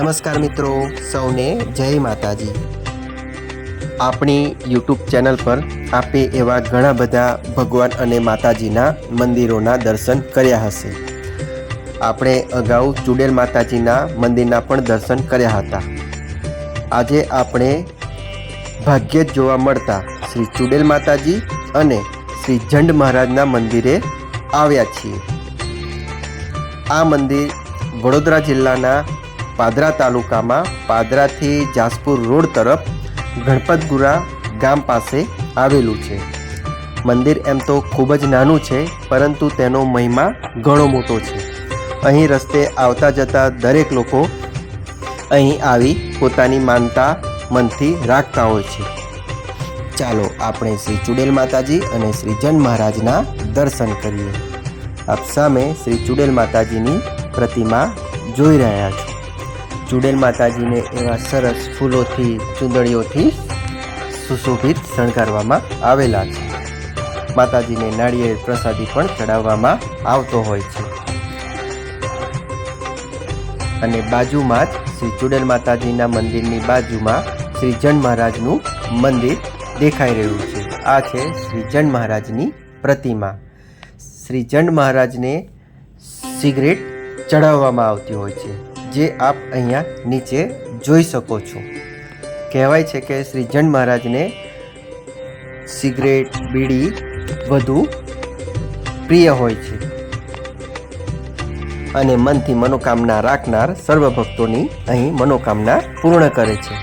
નમસ્કાર મિત્રો, સૌને જય માતાજી। આપણી યુટ્યુબ ચેનલ પર આપે એવા ઘણા બધા ભગવાન અને માતાજીના મંદિરોના દર્શન કર્યા હશે। આપણે અગાઉ ચુડેલ માતાજીના મંદિરના પણ દર્શન કર્યા હતા। આજે આપણે ભાગ્યે જ જોવા મળતા શ્રી ચુડેલ માતાજી અને શ્રી જંડ મહારાજના મંદિરે આવ્યા છીએ। આ મંદિર વડોદરા જિલ્લાના પાદરા તાલુકામાં પાદરાથી જાસપુર રોડ તરફ ગણપતપુરા ગામ પાસે આવેલું છે। મંદિર એમ તો ખૂબ જ નાનું છે, પરંતુ તેનો મહિમા ઘણો મોટો છે। અહીં રસ્તે આવતા જતા દરેક લોકો અહીં આવી પોતાની માનતા મનથી રાખતા હોય છે। ચાલો આપણે શ્રી ચુડેલ માતાજી અને શ્રી જંડ મહારાજના દર્શન કરીએ। આપ સામે શ્રી ચુડેલ માતાજીની પ્રતિમા જોઈ રહ્યા છો। ચુડેલ માતાજીને એવા સરસ ફૂલોથી ચૂંદડીઓથી સુશોભિત શણગારવામાં આવેલા છે। માતાજીને નાળિયેર પ્રસાદી પણ ચડાવવામાં આવતો હોય છે। અને બાજુમાં જ શ્રી ચુડેલ માતાજીના મંદિરની બાજુમાં શ્રી જંડ મહારાજનું મંદિર દેખાઈ રહ્યું છે। આ છે શ્રી જંડ મહારાજની પ્રતિમા। શ્રી જંડ મહારાજને સિગરેટ ચડાવવામાં આવતી હોય છે, જે આપ અહીંયા નીચે જોઈ શકો છો। કહેવાય છે કે શ્રી જંડ મહારાજને સિગરેટ બીડી વધુ પ્રિય હોય છે અને મનથી મનોકામના રાખનાર સર્વ ભક્તોની અહીં મનોકામના પૂર્ણ કરે છે।